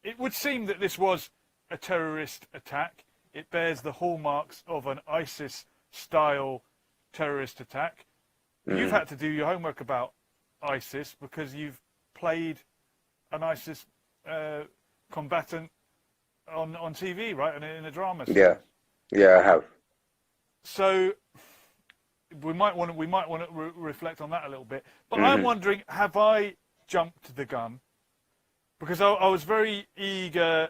it would seem that this was a terrorist attack. It bears the hallmarks of an ISIS-style terrorist attack. You've had to do your homework about ISIS because you've played an ISIS combatant on TV, right? In a drama series. Yeah, I have. So we might want to reflect on that a little bit. But I'm wondering, have I jumped the gun? Because I was very eager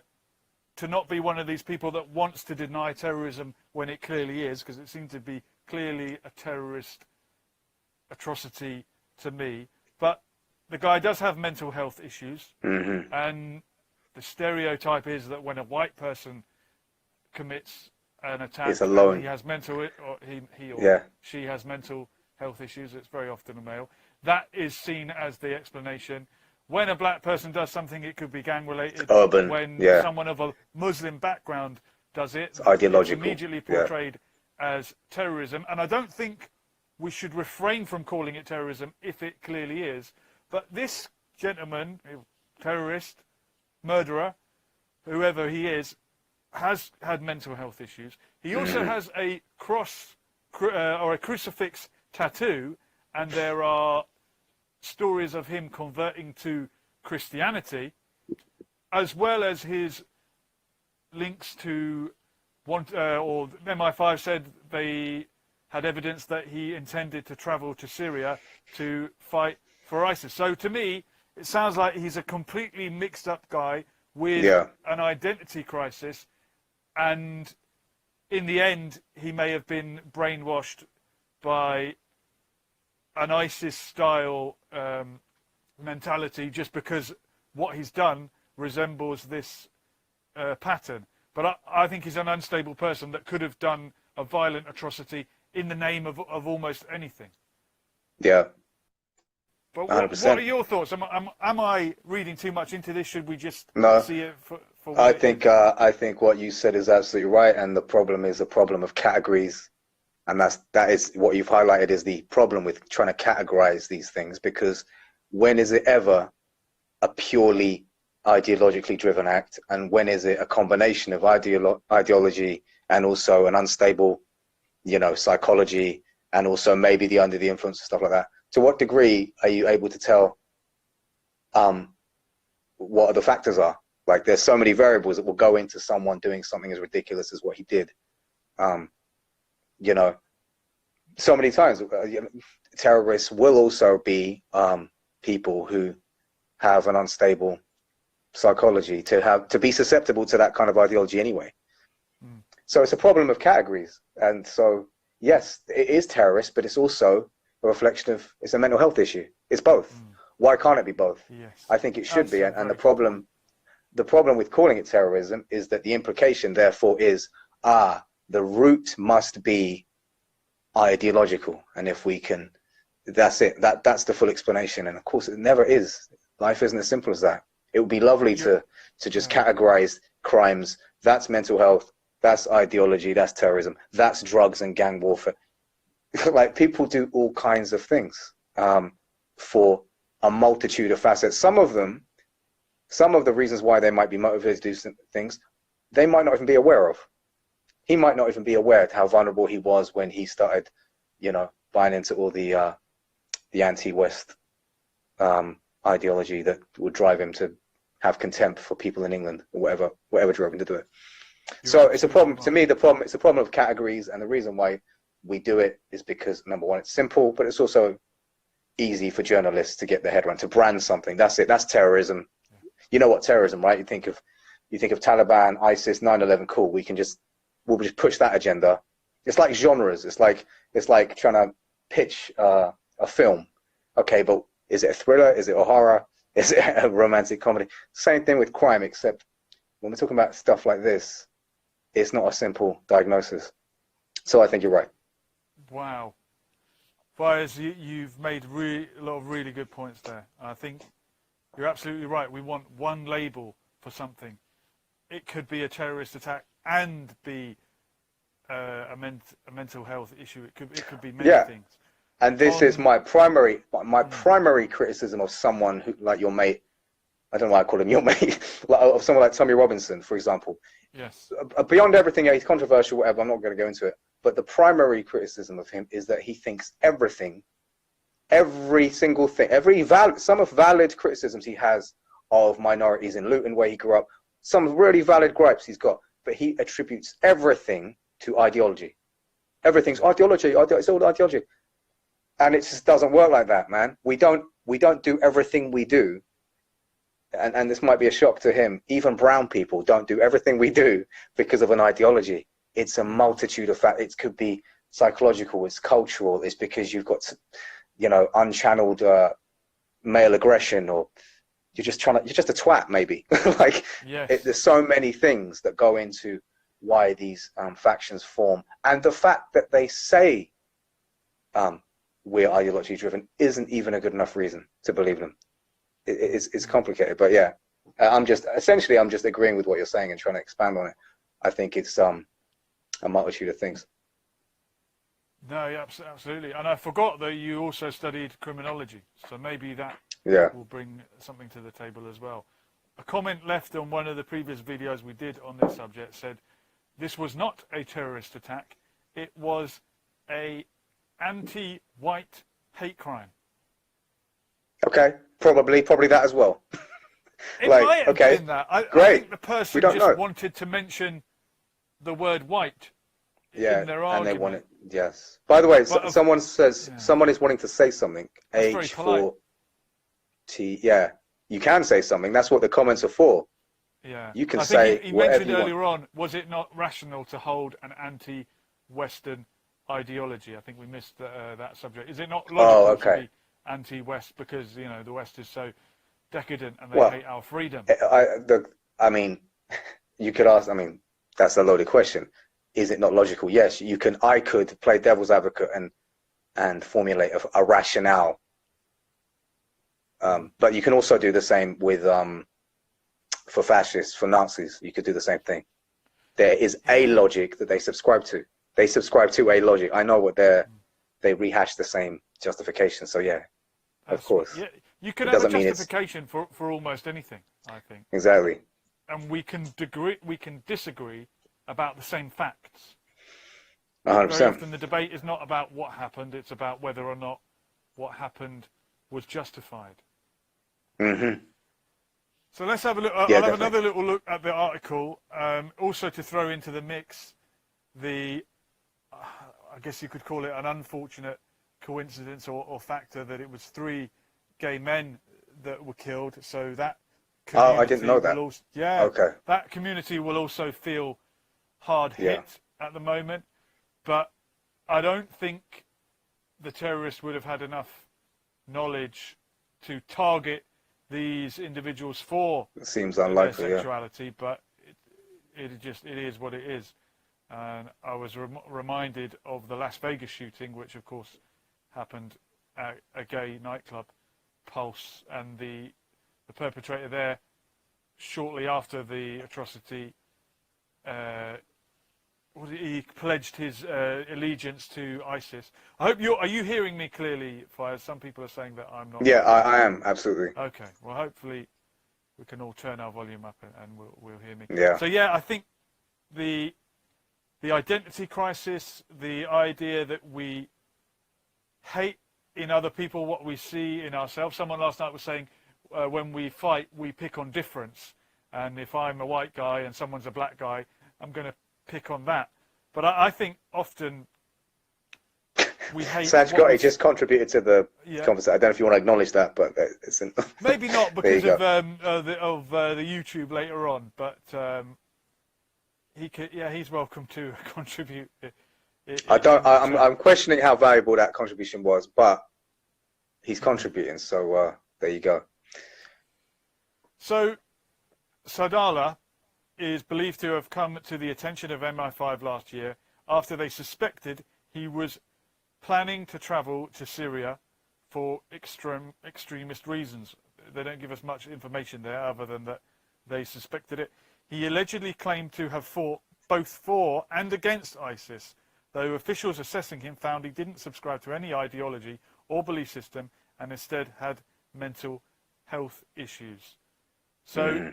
to not be one of these people that wants to deny terrorism when it clearly is, because it seemed to be clearly a terrorist atrocity to me. But the guy does have mental health issues, and the stereotype is that when a white person commits an attack, he has mental, or he or she has mental health issues. It's very often a male. That is seen as the explanation. When a black person does something, it could be gang-related. Urban. When someone of a Muslim background does it, it's ideological. It's immediately portrayed as terrorism. And I don't think we should refrain from calling it terrorism if it clearly is. But this gentleman, terrorist, murderer, whoever he is, has had mental health issues. He also has a cross or a crucifix tattoo, and there are stories of him converting to Christianity, as well as his links to or MI5 said they had evidence that he intended to travel to Syria to fight for ISIS. So to me, it sounds like he's a completely mixed up guy with an identity crisis, and in the end, he may have been brainwashed by an ISIS-style mentality just because what he's done resembles this pattern. But I think he's an unstable person that could have done a violent atrocity in the name of almost anything. Yeah. But what are your thoughts? Am I reading too much into this? Should we just see it for what I think what you said is absolutely right, and the problem is a problem of categories, and that is what you've highlighted is the problem with trying to categorize these things, because when is it ever a purely ideologically driven act, and when is it a combination of ideology and also an unstable, psychology, and also maybe the under the influence and stuff like that? To what degree are you able to tell what the factors are? Like, there's so many variables that will go into someone doing something as ridiculous as what he did. So many times terrorists will also be people who have an unstable psychology, to be susceptible to that kind of ideology anyway. So it's a problem of categories. And so, yes, it is terrorist, but it's also a reflection of, it's a mental health issue. It's both. Why can't it be both? Yes. I think it should be. And the problem with calling it terrorism is that the implication therefore is, the root must be ideological. And if we can, that's it. That's the full explanation. And of course it never is. Life isn't as simple as that. It would be lovely to just categorize crimes. That's mental health. That's ideology. That's terrorism. That's drugs and gang warfare. Like, people do all kinds of things for a multitude of facets. Some of the reasons why they might be motivated to do some things, they might not even be aware of. He might not even be aware of how vulnerable he was when he started, buying into all the anti-West ideology that would drive him to have contempt for people in England, or whatever drove him to do it. So it's a problem. To me, it's a problem of categories, and the reason why we do it is because, number one, it's simple, but it's also easy for journalists to get their head around, to brand something. That's it. That's terrorism. You know what terrorism, right? You think of Taliban, ISIS, 9/11. Cool. We'll just push that agenda. It's like genres. It's like trying to pitch a film. Okay, but is it a thriller? Is it a horror? Is it a romantic comedy? Same thing with crime, except when we're talking about stuff like this, it's not a simple diagnosis. So I think you're right. Wow. Fayez, you've made a lot of really good points there. I think you're absolutely right. We want one label for something. It could be a terrorist attack and be a mental health issue. It could be many things. And this is my primary criticism of someone who, like your mate, I don't know why I call him your mate, like, of someone like Tommy Robinson, for example. Yes. Beyond everything, yeah, he's controversial, whatever. I'm not going to go into it. But the primary criticism of him is that he thinks everything, every single thing, some of valid criticisms he has of minorities in Luton, where he grew up, some really valid gripes he's got, but he attributes everything to ideology. Everything's ideology. It's all ideology, and it just doesn't work like that, man. We don't do everything we do. And this might be a shock to him. Even brown people don't do everything we do because of an ideology. It's a multitude of factors. It could be psychological. It's cultural. It's because you've got, unchanneled male aggression, or you're just a twat, maybe. Like, yes. There's so many things that go into why these factions form, and the fact that they say we're ideology driven isn't even a good enough reason to believe them. It's complicated, but yeah, I'm just agreeing with what you're saying and trying to expand on it. I think it's a multitude of things. No, yeah, absolutely. And I forgot that you also studied criminology, so maybe that will bring something to the table as well. A comment left on one of the previous videos we did on this subject said, this was not a terrorist attack, it was a anti-white hate crime. Okay, probably that as well. It might have been that. I think the person just wanted to mention the word white in their argument. And they want it, yes. By the way, someone is wanting to say something. H4T, you can say something. That's what the comments are for. Yeah. You can say whatever you want. He mentioned earlier on, was it not rational to hold an anti-Western ideology? I think we missed that subject. Is it not logical to be anti-West because the West is so decadent and they hate our freedom? I mean, you could ask. I mean, that's a loaded question. Is it not logical? Yes, you can. I could play devil's advocate and formulate a rationale. But you can also do the same with for fascists, for Nazis. You could do the same thing. There is a logic that they subscribe to. They subscribe to a logic. I know what they rehash the same justification. So yeah, of course. Yeah, you can have a justification for almost anything, I think. Exactly. And we can disagree about the same facts. 100%. Very often the debate is not about what happened; it's about whether or not what happened was justified. Mm-hmm. So let's have a look. I'll have another little look at the article. Also to throw into the mix, I guess you could call it an unfortunate coincidence or factor that it was 3 gay men that were killed. So that community I didn't know that. Okay. That community will also feel hard hit at the moment, but I don't think the terrorists would have had enough knowledge to target these individuals for it seems unlikely, their sexuality, but it is what it is. And I was reminded of the Las Vegas shooting, which of course happened at a gay nightclub, Pulse, and the perpetrator there, shortly after the atrocity, he pledged his allegiance to ISIS. I hope are you hearing me clearly, Fayez? Some people are saying that I'm not. Yeah, I am, absolutely. Okay, well hopefully we can all turn our volume up and we'll hear me. Yeah. So yeah, I think the identity crisis, the idea that we hate in other people what we see in ourselves. Someone last night was saying when we fight, we pick on difference. And if I'm a white guy and someone's a black guy, I'm going to pick on that. But I think often we hate... Saj Gotti just contributed to the conversation. I don't know if you want to acknowledge that, but it's... Maybe not because of the YouTube later on, but he's welcome to contribute. I'm questioning how valuable that contribution was, but he's contributing, so there you go. So Sadala is believed to have come to the attention of MI5 last year after they suspected he was planning to travel to Syria for extremist reasons. They don't give us much information there other than that they suspected it. He allegedly claimed to have fought both for and against ISIS, though officials assessing him found he didn't subscribe to any ideology or belief system and instead had mental health issues. So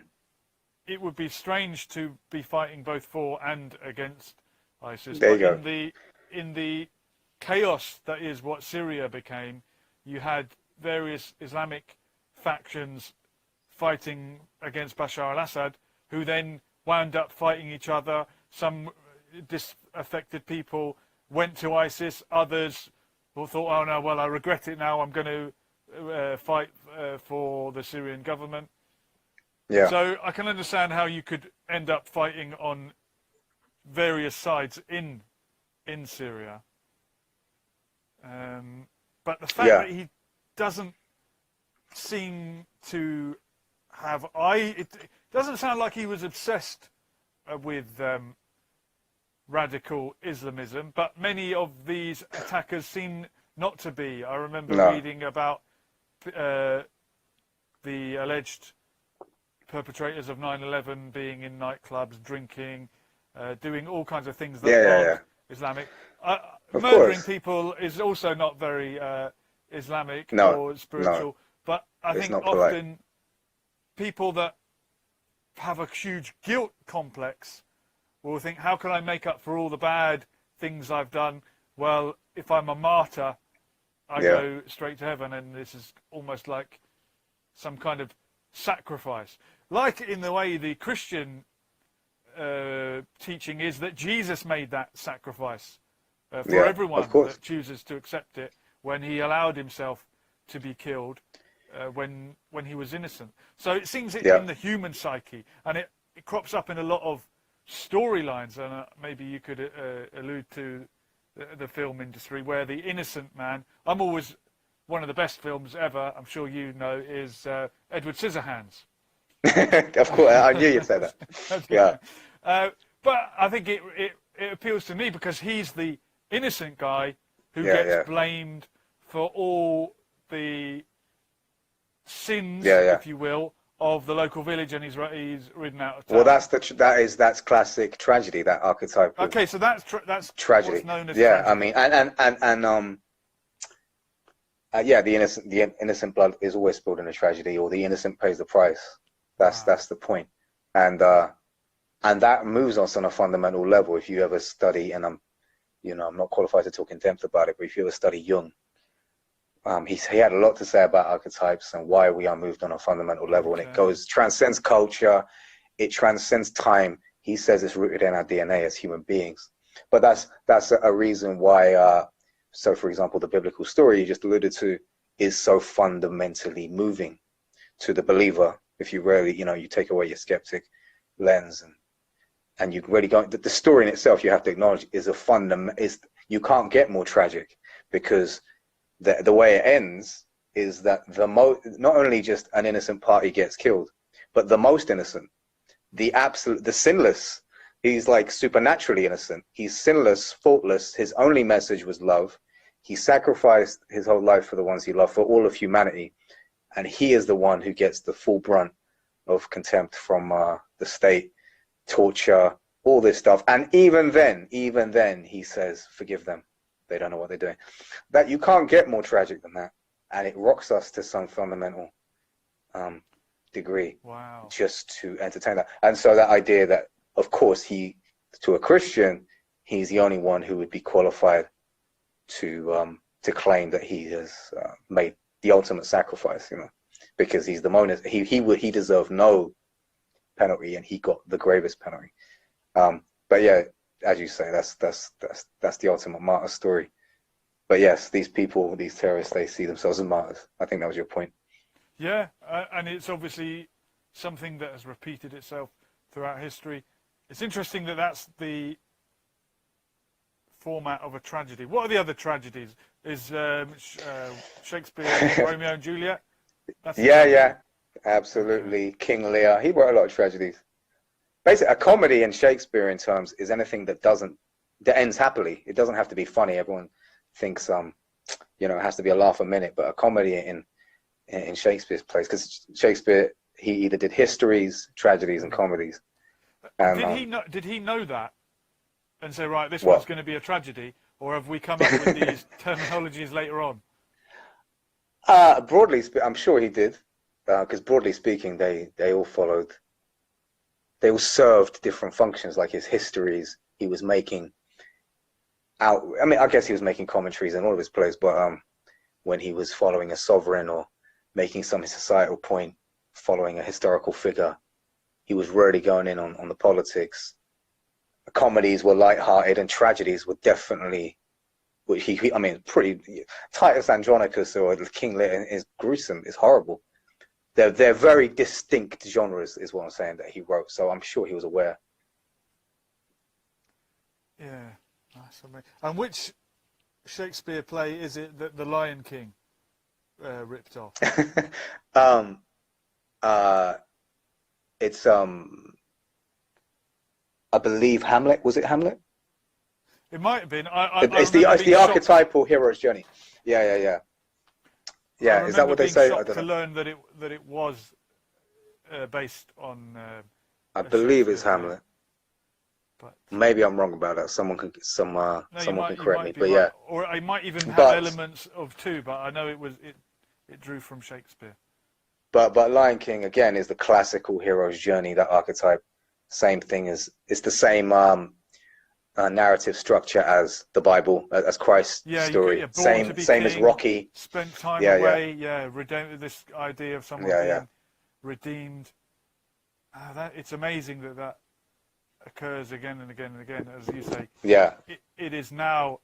it would be strange to be fighting both for and against ISIS. There But you go. in the chaos that is what Syria became, you had various Islamic factions fighting against Bashar al-Assad, who then wound up fighting each other. Some disaffected people went to ISIS. Others thought, oh no, well, I regret it now. I'm going to fight for the Syrian government. Yeah. So I can understand how you could end up fighting on various sides in Syria. But the fact that he doesn't seem to have it doesn't sound like he was obsessed with radical Islamism, but many of these attackers seem not to be. I remember reading about the alleged perpetrators of 9/11 being in nightclubs, drinking, doing all kinds of things that aren't Islamic. Murdering people is also not very Islamic or spiritual, but I think often people that have a huge guilt complex will think, how can I make up for all the bad things I've done? Well, if I'm a martyr, I go straight to heaven, and this is almost like some kind of sacrifice. Like in the way the Christian teaching is that Jesus made that sacrifice for everyone that chooses to accept it, when he allowed himself to be killed when he was innocent. So it seems in the human psyche, and it crops up in a lot of storylines, and maybe you could allude to the film industry, where the innocent man, one of the best films ever, I'm sure you know, is Edward Scissorhands. Of course, I knew you'd say that. Yeah. But I think it appeals to me because he's the innocent guy who gets blamed for all the sins, if you will, of the local village, and he's ridden out of town. Well, that's classic tragedy, that archetype. Okay, so that's tragedy. What's known as tragedy. I mean, the innocent blood is always spilled in a tragedy, or the innocent pays the price. That's the point, and that moves us on a fundamental level. If you ever study, and I'm not qualified to talk in depth about it, but if you ever study Jung, he had a lot to say about archetypes and why we are moved on a fundamental level, and it transcends culture, it transcends time. He says it's rooted in our DNA as human beings, but that's a reason why. So, for example, the biblical story you just alluded to is so fundamentally moving to the believer. If you really, you take away your skeptic lens and you really go, the story in itself, you have to acknowledge, is you can't get more tragic, because the way it ends is that not only just an innocent party gets killed, but the most innocent, the sinless, he's like supernaturally innocent. He's sinless, faultless. His only message was love. He sacrificed his whole life for the ones he loved, for all of humanity. And he is the one who gets the full brunt of contempt from the state, torture, all this stuff. And even then, he says, forgive them. They don't know what they're doing. That you can't get more tragic than that. And it rocks us to some fundamental degree. Wow. Just to entertain that. And so that idea that, of course, to a Christian, he's the only one who would be qualified to claim that he has made the ultimate sacrifice, because he's the monist. He deserved no penalty, and he got the gravest penalty. But yeah, as you say, that's the ultimate martyr story. But yes, these people, these terrorists, they see themselves as martyrs. I think that was your point. Yeah, and it's obviously something that has repeated itself throughout history. It's interesting that that's the format of a tragedy. What are the other tragedies? Is Shakespeare Romeo and Juliet? Absolutely. King Lear. He wrote a lot of tragedies. Basically, a comedy in Shakespearean terms is anything that ends happily. It doesn't have to be funny. Everyone thinks it has to be a laugh a minute, but a comedy in Shakespeare's place, because Shakespeare, he either did histories, tragedies, and comedies. And, did he know that and say, right, this one's going to be a tragedy, or have we come up with these terminologies later on? Broadly, I'm sure he did. because broadly speaking, they all followed, they all served different functions, like his histories. He was making out. I mean, I guess he was making commentaries in all of his plays, but when he was following a sovereign or making some societal point, following a historical figure, he was really going in on the politics. Comedies were light-hearted, and tragedies were definitely, which I mean, pretty. Titus Andronicus or King Lear is gruesome. It's horrible. They're very distinct genres, is what I'm saying, that he wrote. So I'm sure he was aware. Yeah, nice. And which Shakespeare play is it that the Lion King ripped off? It's I believe Hamlet. Was it Hamlet? It might have been. It's the archetypal hero's journey. Yeah. Is that what they say? I don't know. To learn that it was based on. I believe it's Hamlet. But maybe I'm wrong about that. Someone can correct me. But right. yeah, or I might even have elements of two. But I know it drew from Shakespeare. But Lion King again is the classical hero's journey. That archetype, same thing as it's the same narrative structure as the Bible, as Christ's story. Same as Rocky. Spent time away. This idea of someone being redeemed. It's amazing that occurs again and again and again, as you say. Yeah. It is now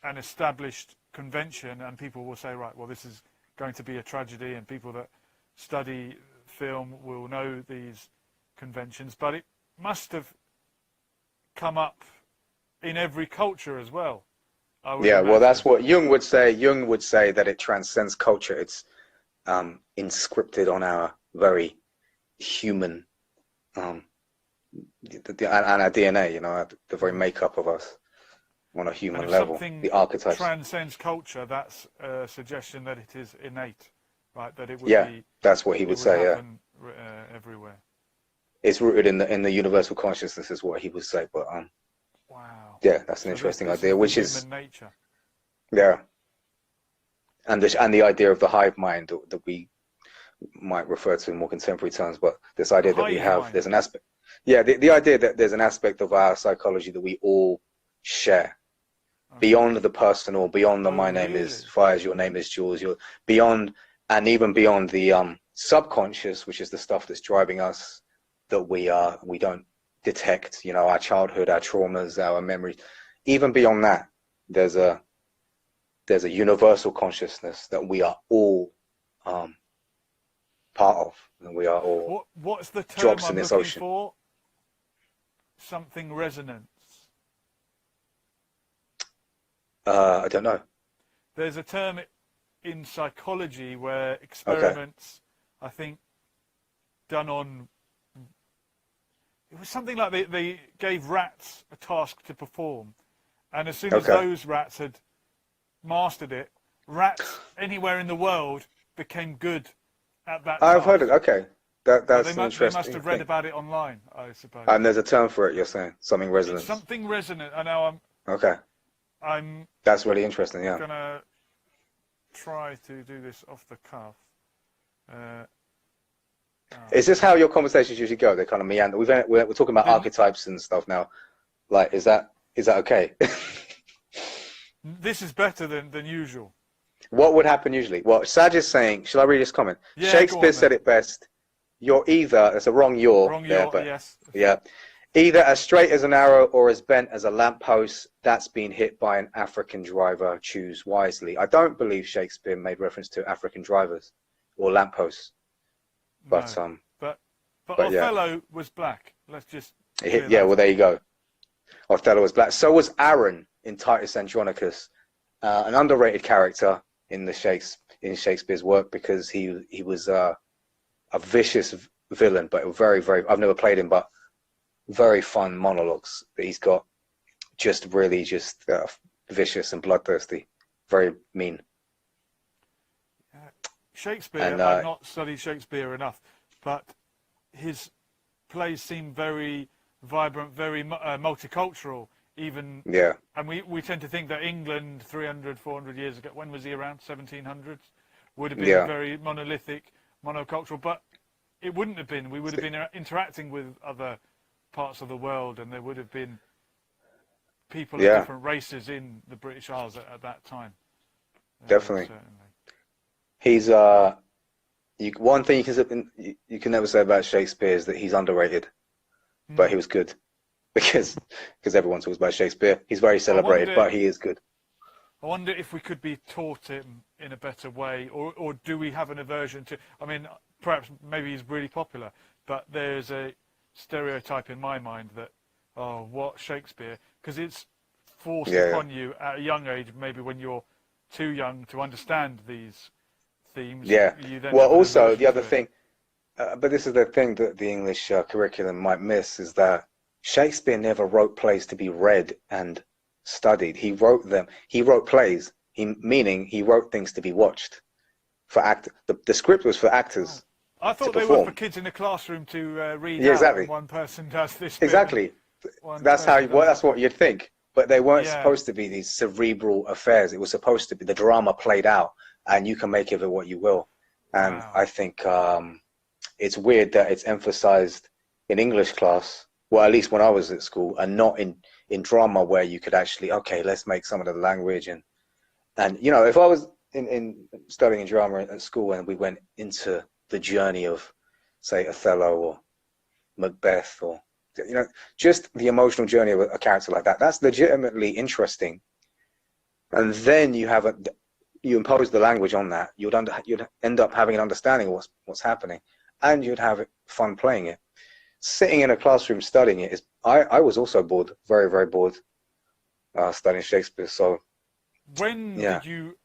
an established convention, and people will say, right, well, this is going to be a tragedy, and people that study film will know these conventions, but it must have come up in every culture as well. Well, that's what Jung would say. Jung would say that it transcends culture. It's inscripted on our very human, and our DNA, the very makeup of us on a human level. The archetypes. Transcends culture. That's a suggestion that it is innate, right? That it would be. That's what he would say. Happen, everywhere. It's rooted in the universal consciousness, is what he would say. But wow. Yeah, that's an interesting idea, which is human nature. Yeah. And the idea of the hive mind that we might refer to in more contemporary terms, but this idea that we have, there's an aspect. Yeah, the idea that there's an aspect of our psychology that we all share. Beyond the personal, beyond the my name is Fayez, your name is Jules, you're beyond, and even beyond the subconscious, which is the stuff that's driving us, that we don't detect, our childhood, our traumas, our memories. Even beyond that, there's a universal consciousness that we are all part of, and we are all what's the term drops I'm in this looking ocean. For? Something resonance. I don't know. There's a term in psychology where experiments, I think, done on. It was something like they gave rats a task to perform, and as soon as those rats had mastered it, rats anywhere in the world became good at that task. I've heard it. Okay, that's interesting. They must have read about it online, I suppose. And there's a term for it. You're saying something resonant. It's something resonant. I know. I'm. That's really interesting. Yeah. Gonna try to do this off the cuff. Is this how your conversations usually go? They kind of meander. We're talking about archetypes and stuff now. Like, is that okay? This is better than usual. What would happen usually? Well, Saj is saying, shall I read this comment? Yeah, Shakespeare said it best. You're either, it's a wrong you're. Wrong there, you're, but, yes. Yeah. Either as straight as an arrow or as bent as a lamppost that's been hit by an African driver. Choose wisely. I don't believe Shakespeare made reference to African drivers or lampposts. But no. But Othello was black. Let's just well, there you go. Othello was black. So was Aaron in Titus Andronicus, an underrated character in Shakespeare's work, because he was a vicious villain, but very, very. I've never played him, but very fun monologues that he's got. Just really, vicious and bloodthirsty. Very mean. Shakespeare, I've not studied Shakespeare enough, but his plays seem very vibrant, very multicultural, even. Yeah. And we tend to think that England 300, 400 years ago, when was he around? 1700s? Would have been very monolithic. monocultural, but it wouldn't have been. We would have been interacting with other parts of the world, and there would have been people of different races in the British Isles at that time. Definitely. Certainly. He's one thing you can never say about Shakespeare is that he's underrated, but he was good because everyone talks about Shakespeare. He's very celebrated, but he is good. I wonder if we could be taught him in a better way, or do we have an aversion to? I mean, perhaps maybe he's really popular, but there's a stereotype in my mind that what Shakespeare, because it's forced upon you at a young age, maybe when you're too young to understand these themes. Yeah. Well, also the other thing, but this is the thing that the English curriculum might miss, is that Shakespeare never wrote plays to be read and studied. He wrote them. He wrote plays. Meaning he wrote things to be watched. For the script was for actors. I thought they were for kids in the classroom to read out. Exactly. And one person does this. Exactly. That's what you'd think. But they weren't supposed to be these cerebral affairs. It was supposed to be the drama played out, and you can make of it what you will. And I think it's weird that it's emphasized in English class, well, at least when I was at school, and not in drama, where you could actually, let's make some of the language. And if I was in studying drama at school and we went into the journey of, say, Othello or Macbeth, or just the emotional journey of a character like that, that's legitimately interesting. And then you impose the language on that, you'd end up having an understanding of what's happening, and you'd have fun playing it. Sitting in a classroom studying it I was also bored, very, very bored, studying Shakespeare. So when did you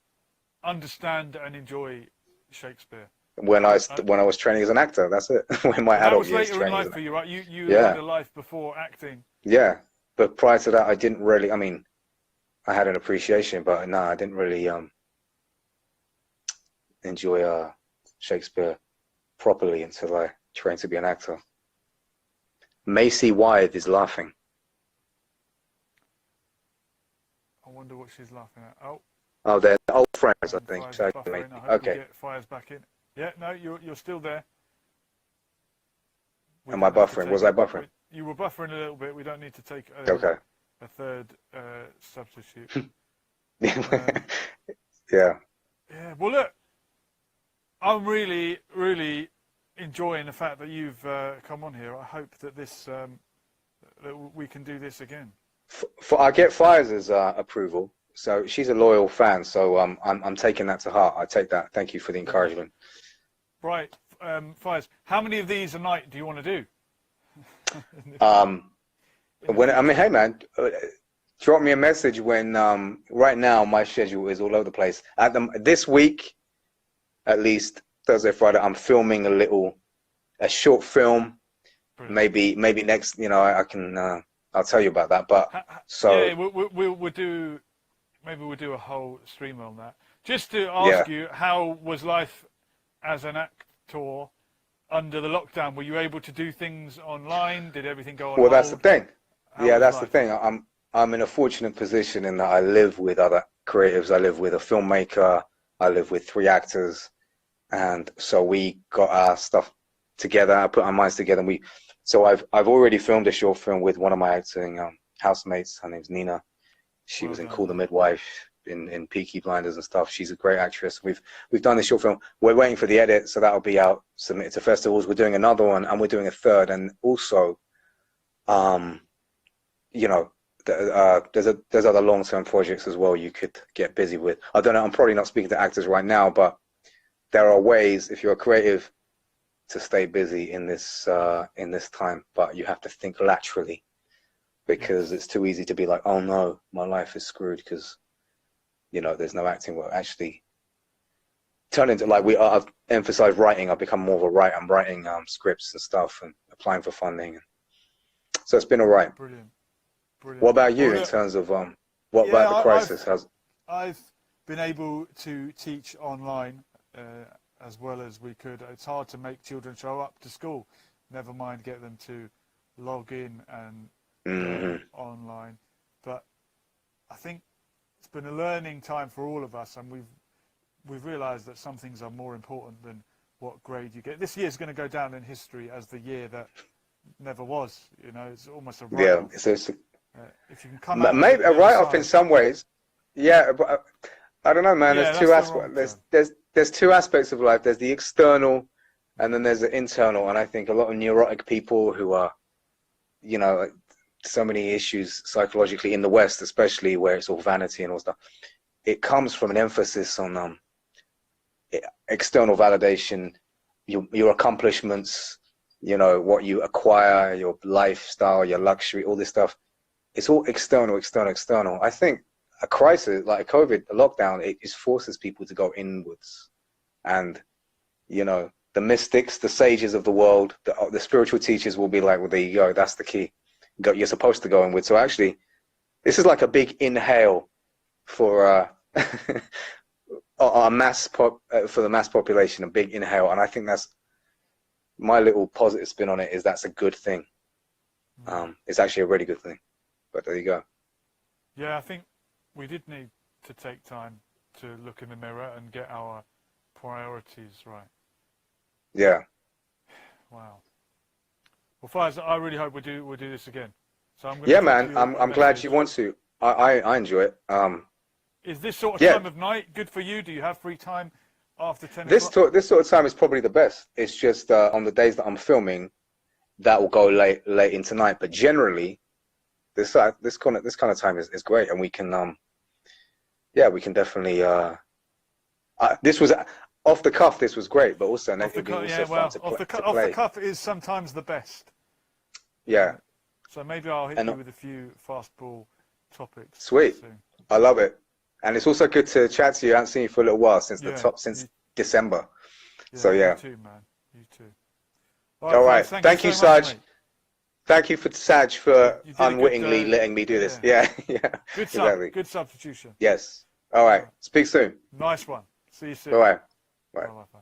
understand and enjoy Shakespeare? When I was training as an actor, that's it. When my adult years. That was later in life for you, right? You had a life before acting. Yeah, but prior to that, I didn't really. I mean, I had an appreciation, but no, I didn't really enjoy Shakespeare properly until I trained to be an actor. Macy Wythe is laughing. I wonder what she's laughing at. Oh, they're old friends, I think. So, okay. Get Fires back in. Yeah, no, you're still there. Am I buffering? Was I buffering? You were buffering a little bit. We don't need to take a third substitute. Yeah. Yeah. Well, look, I'm really, really enjoying the fact that you've come on here. I hope that that we can do this again. I get Fayez's approval. So she's a loyal fan. So I'm taking that to heart. I take that. Thank you for the encouragement. Right, Fayez, how many of these a night do you want to do? Hey man, drop me a message when. Right now, my schedule is all over the place. This week, at least Thursday, Friday, I'm filming a short film. Brilliant. Maybe next. I can. I'll tell you about that. But we'll do. Maybe we'll do a whole stream on that. Just to ask you, how was life as an actor under the lockdown? Were you able to do things online? Did everything go on? Well, that's the thing. That's the thing. I'm in a fortunate position in that I live with other creatives. I live with a filmmaker. I live with 3 actors, and so we got our stuff together. I put our minds together. And I've already filmed a short film with one of my acting housemates. Her name's Nina. She was in Call the Midwife, in Peaky Blinders and stuff. She's a great actress. We've done this short film. We're waiting for the edit, so that'll be out, submitted to festivals. We're doing another one, and we're doing a third. And also, there's other long-term projects as well you could get busy with. I don't know. I'm probably not speaking to actors right now, but there are ways, if you're a creative, to stay busy in this time. But you have to think laterally, because it's too easy to be like, oh no, my life is screwed because there's no acting work. Actually turn into I've emphasized writing. I've become more of a writer. I'm writing scripts and stuff and applying for funding. So it's been all right. Brilliant. What about you in terms of what about the crisis? I've been able to teach online as well as we could. It's hard to make children show up to school, never mind get them to log in and online. But I think it's been a learning time for all of us, and we've realised that some things are more important than what grade you get. This year's going to go down in history as the year that never was. You know, it's almost a write-off. Yeah, it's If you can come out maybe the a other write-off in side. some ways. Yeah, but I don't know, man. Yeah, There's two that's the wrong aspects. term. There's two aspects of life. There's the external, and then there's the internal. And I think a lot of neurotic people who are, you know, so many issues psychologically in the West, especially where it's all vanity and all stuff. It comes from an emphasis on external validation, your accomplishments, you know, what you acquire, your lifestyle, your luxury, all this stuff. It's all external. I think a crisis like a COVID, a lockdown, it just forces people to go inwards. And, you know, the mystics, the sages of the world, the spiritual teachers will be like, well, there you go. That's the key. You're supposed to go inwards. So actually, this is like a big inhale for for the mass population, a big inhale. And I think that's my little positive spin on it, is that's a good thing. It's actually a really good thing. But there you go. Yeah, I think we did need to take time to look in the mirror and get our priorities right. Yeah. Wow. Well, Fayez, I really hope we'll do this again. So I'm Yeah, man. I'm glad you want to. I enjoy it. Is this sort of time of night good for you? Do you have free time after 10 o'clock? This sort of time is probably the best. It's just on the days that I'm filming, that will go late into night. But generally, this kind of time is great, and we can we can definitely this was off the cuff. This was great, but also Off the cuff is sometimes the best. Yeah. So maybe I'll hit you with a few fastball topics. Sweet. Soon. I love it. And it's also good to chat to you. I haven't seen you for a little while since December. Yeah, So yeah. You too, man. You too. All right. Thank you, so much, Saj. mate. Thank you for Saj for You did unwittingly letting me do this. Yeah. Good Exactly. Good substitution. Yes. All right. Speak soon. Nice one. See you soon. Bye. Bye. Bye.